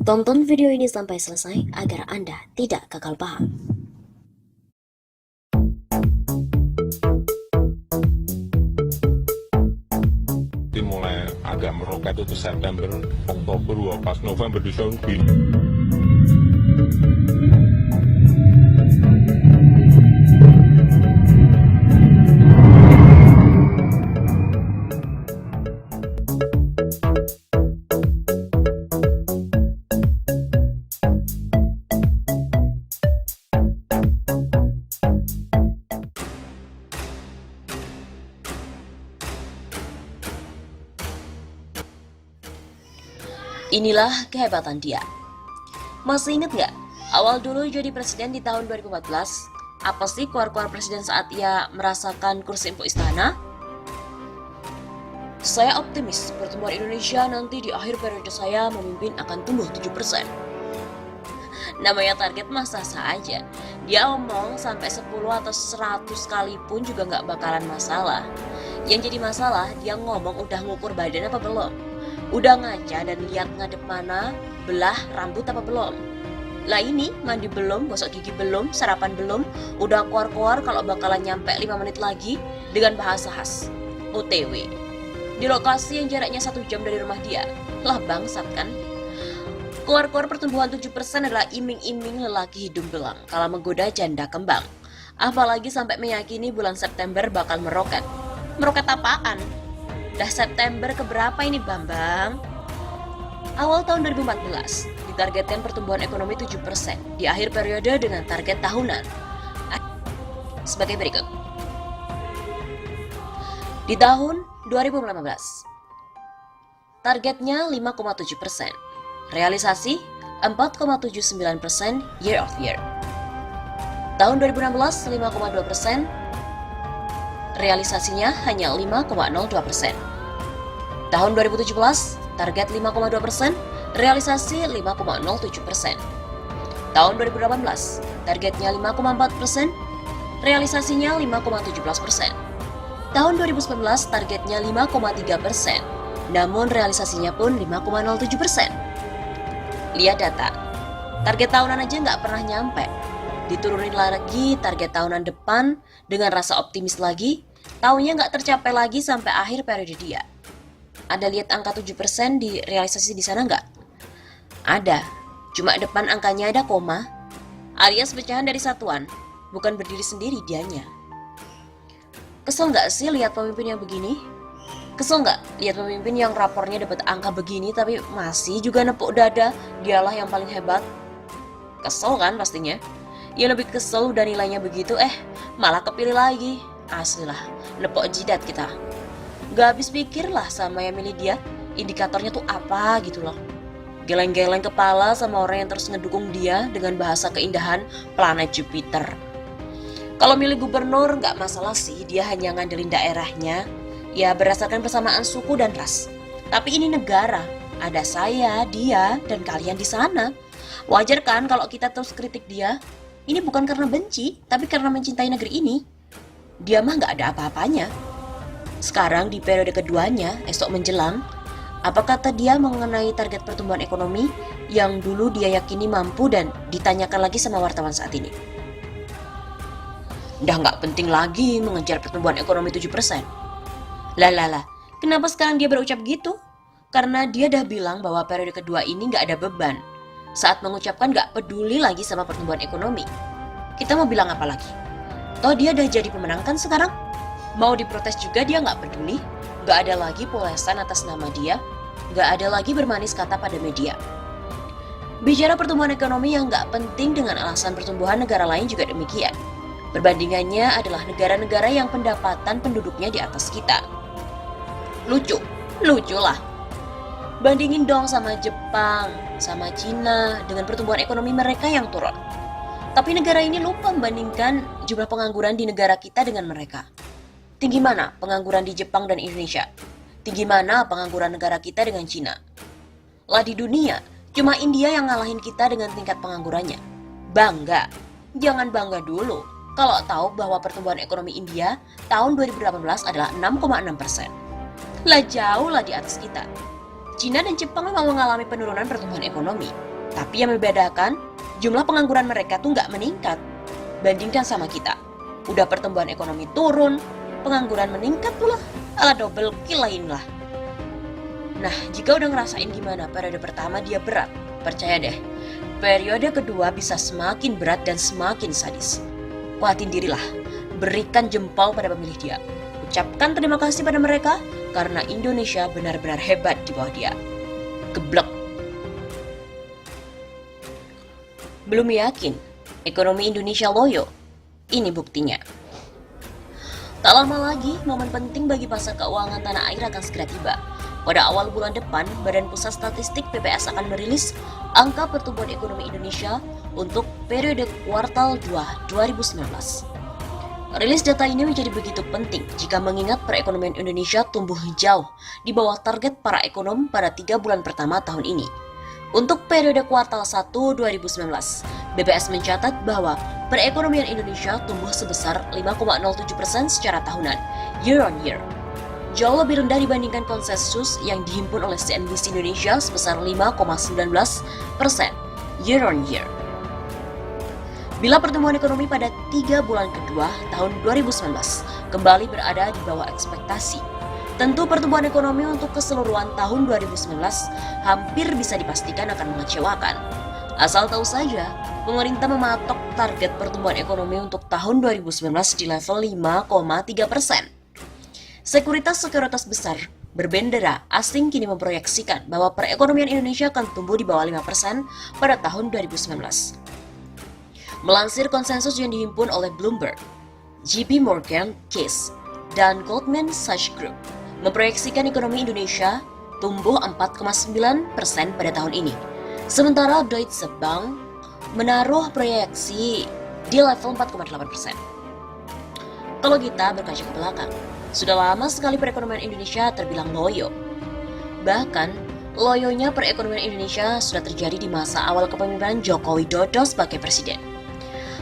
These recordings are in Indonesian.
Tonton video ini sampai selesai agar Anda tidak gagal paham. Mulai agak meroket itu September, Oktober, pas November di Saudi. Inilah kehebatan dia. Masih inget gak? Awal dulu jadi presiden di tahun 2014, apa sih keluar-keluar presiden saat ia merasakan kursi empuk istana? Saya optimis pertumbuhan Indonesia nanti di akhir periode saya memimpin akan tumbuh 7%. Namanya target mah sah-sah aja. Dia omong sampai 10 atau 100 kali pun juga gak bakalan masalah. Yang jadi masalah, dia ngomong udah ngukur badan apa belum? Udah ngaca dan lihat ngadep mana, belah rambut apa belum? Lah ini, mandi belum, gosok gigi belum, sarapan belum, udah keluar-keluar kalau bakalan nyampe 5 menit lagi dengan bahasa khas, OTW. Di lokasi yang jaraknya 1 jam dari rumah dia. Lah bangsat kan? Keluar-keluar pertumbuhan 7% adalah iming-iming lelaki hidung belang kalau menggoda janda kembang. Apalagi sampai meyakini bulan September bakal meroket. Meroket apaan? Dah September keberapa ini Bambang? Awal tahun 2014, ditargetkan pertumbuhan ekonomi 7% di akhir periode dengan target tahunan sebagai berikut. Di tahun 2018, targetnya 5,7%, realisasi 4,79% year of year. Tahun 2016, 5,2%, realisasinya hanya 5,02%. Tahun 2017, target 5,2%, realisasi 5,07%. Tahun 2018, targetnya 5,4%, realisasinya 5,17%. Tahun 2019, targetnya 5,3%, namun realisasinya pun 5,07%. Lihat data, target tahunan aja nggak pernah nyampe. Diturunin lagi target tahunan depan dengan rasa optimis lagi, tahunnya nggak tercapai lagi sampai akhir periode dia. Ada lihat angka 7% di realisasi di sana nggak? Ada, cuma depan angkanya ada koma, alias pecahan dari satuan, bukan berdiri sendiri dianya. Kesel nggak sih lihat pemimpin yang begini? Kesel nggak lihat pemimpin yang rapornya dapat angka begini tapi masih juga nepuk dada, dialah yang paling hebat? Kesel kan pastinya? Ya lebih kesel udah nilainya begitu, malah kepilih lagi. Asli lah, nepok jidat kita. Gak habis pikir lah sama yang milih dia, indikatornya tuh apa gitu loh. Geleng-geleng kepala sama orang yang terus ngedukung dia dengan bahasa keindahan planet Jupiter. Kalau milih gubernur gak masalah sih, dia hanya ngandelin daerahnya, ya berdasarkan persamaan suku dan ras. Tapi ini negara, ada saya, dia, dan kalian di sana. Wajar kan kalau kita terus kritik dia? Ini bukan karena benci, tapi karena mencintai negeri ini. Dia mah gak ada apa-apanya. Sekarang di periode keduanya, esok menjelang, apa kata dia mengenai target pertumbuhan ekonomi yang dulu dia yakini mampu dan ditanyakan lagi sama wartawan saat ini? Udah gak penting lagi mengejar pertumbuhan ekonomi 7%. Lah, kenapa sekarang dia berucap gitu? Karena dia dah bilang bahwa periode kedua ini gak ada beban. Saat mengucapkan gak peduli lagi sama pertumbuhan ekonomi. Kita mau bilang apa lagi? Toh dia dah jadi pemenang kan sekarang? Mau diprotes juga dia gak peduli. Gak ada lagi polesan atas nama dia. Gak ada lagi bermanis kata pada media. Bicara pertumbuhan ekonomi yang gak penting dengan alasan pertumbuhan negara lain juga demikian. Perbandingannya adalah negara-negara yang pendapatan penduduknya di atas kita. Lucu lah. Bandingin dong sama Jepang, sama Cina dengan pertumbuhan ekonomi mereka yang turun. Tapi negara ini lupa membandingkan jumlah pengangguran di negara kita dengan mereka. Tinggi mana pengangguran di Jepang dan Indonesia? Tinggi mana pengangguran negara kita dengan Cina? Lah di dunia, cuma India yang ngalahin kita dengan tingkat penganggurannya. Bangga? Jangan bangga dulu kalau tahu bahwa pertumbuhan ekonomi India tahun 2018 adalah 6,6%. Lah jauh lah di atas kita. Cina dan Jepang memang mengalami penurunan pertumbuhan ekonomi. Tapi yang membedakan, jumlah pengangguran mereka tuh nggak meningkat. Bandingkan sama kita. Udah pertumbuhan ekonomi turun, pengangguran meningkat pula, ala double kill lain lah. Nah, jika udah ngerasain gimana periode pertama dia berat, percaya deh, periode kedua bisa semakin berat dan semakin sadis. Kuatin dirilah, berikan jempol pada pemilih dia. Ucapkan terima kasih pada mereka, karena Indonesia benar-benar hebat di bawah dia. Geblek. Belum yakin, ekonomi Indonesia loyo. Ini buktinya. Tak lama lagi, momen penting bagi pasar keuangan tanah air akan segera tiba. Pada awal bulan depan, Badan Pusat Statistik BPS akan merilis angka pertumbuhan ekonomi Indonesia untuk periode kuartal 2 2019. Rilis data ini menjadi begitu penting jika mengingat perekonomian Indonesia tumbuh jauh di bawah target para ekonom pada 3 bulan pertama tahun ini. Untuk periode kuartal 1 2019, BPS mencatat bahwa perekonomian Indonesia tumbuh sebesar 5,07% secara tahunan, year on year. Jauh lebih rendah dibandingkan konsensus yang dihimpun oleh CNBC Indonesia sebesar 5,19%, year on year. Bila pertumbuhan ekonomi pada 3 bulan kedua tahun 2019 kembali berada di bawah ekspektasi, tentu pertumbuhan ekonomi untuk keseluruhan tahun 2019 hampir bisa dipastikan akan mengecewakan. Asal tahu saja, pemerintah mematok target pertumbuhan ekonomi untuk tahun 2019 di level 5,3%. Sekuritas besar berbendera asing kini memproyeksikan bahwa perekonomian Indonesia akan tumbuh di bawah 5% pada tahun 2019. Melansir konsensus yang dihimpun oleh Bloomberg, JP Morgan Chase, dan Goldman Sachs Group, memproyeksikan ekonomi Indonesia tumbuh 4,9% pada tahun ini. Sementara Deutsche Bank menaruh proyeksi di level 4,8%. Kalau kita berkaca ke belakang, sudah lama sekali perekonomian Indonesia terbilang loyo. Bahkan, loyonya perekonomian Indonesia sudah terjadi di masa awal kepemimpinan Joko Widodo sebagai presiden.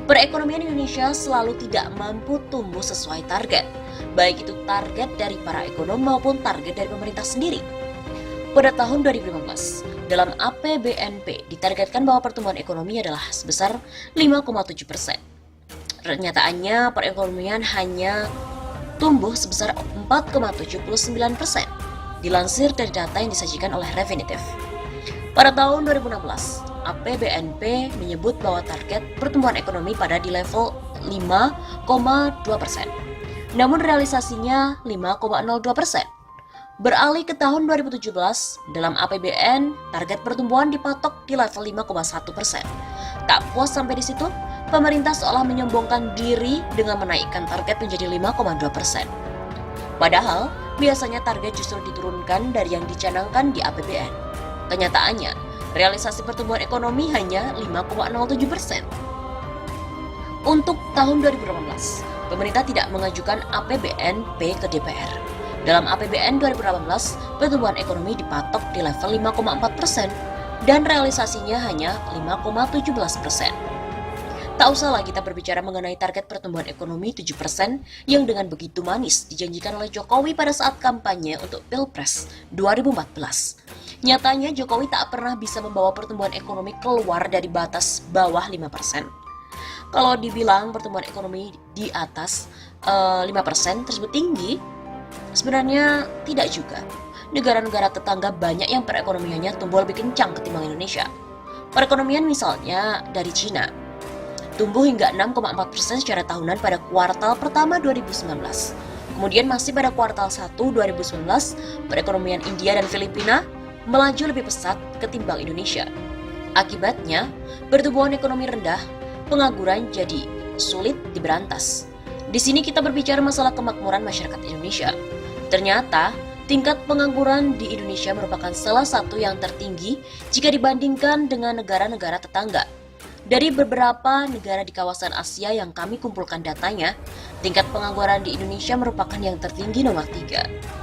Perekonomian Indonesia selalu tidak mampu tumbuh sesuai target, baik itu target dari para ekonom maupun target dari pemerintah sendiri. Pada tahun 2015, dalam APBNP ditargetkan bahwa pertumbuhan ekonomi adalah sebesar 5,7%. Kenyataannya perekonomian hanya tumbuh sebesar 4,79%, dilansir dari data yang disajikan oleh Refinitiv. Pada tahun 2016, APBNP menyebut bahwa target pertumbuhan ekonomi pada di level 5,2%. Namun realisasinya 5,02%. Beralih ke tahun 2017, dalam APBN, target pertumbuhan dipatok di level 5,1%. Tak puas sampai di situ, pemerintah seolah menyombongkan diri dengan menaikkan target menjadi 5,2%. Padahal, biasanya target justru diturunkan dari yang dicanangkan di APBN. Kenyataannya, realisasi pertumbuhan ekonomi hanya 5,07%. Untuk tahun 2018, pemerintah tidak mengajukan APBNP ke DPR. Dalam APBN 2018, pertumbuhan ekonomi dipatok di level 5,4% dan realisasinya hanya 5,17%. Tak usahlah kita berbicara mengenai target pertumbuhan ekonomi 7% yang dengan begitu manis dijanjikan oleh Jokowi pada saat kampanye untuk Pilpres 2014. Nyatanya Jokowi tak pernah bisa membawa pertumbuhan ekonomi keluar dari batas bawah 5%. Kalau dibilang pertumbuhan ekonomi di atas 5% tersebut tinggi, sebenarnya tidak juga. Negara-negara tetangga banyak yang perekonomiannya tumbuh lebih kencang ketimbang Indonesia. Perekonomian misalnya dari Cina, tumbuh hingga 6,4% secara tahunan pada kuartal pertama 2019. Kemudian masih pada kuartal 1 2019, perekonomian India dan Filipina melaju lebih pesat ketimbang Indonesia. Akibatnya, pertumbuhan ekonomi rendah, pengangguran jadi sulit diberantas. Di sini kita berbicara masalah kemakmuran masyarakat Indonesia. Ternyata, tingkat pengangguran di Indonesia merupakan salah satu yang tertinggi jika dibandingkan dengan negara-negara tetangga. Dari beberapa negara di kawasan Asia yang kami kumpulkan datanya, tingkat pengangguran di Indonesia merupakan yang tertinggi nomor 3.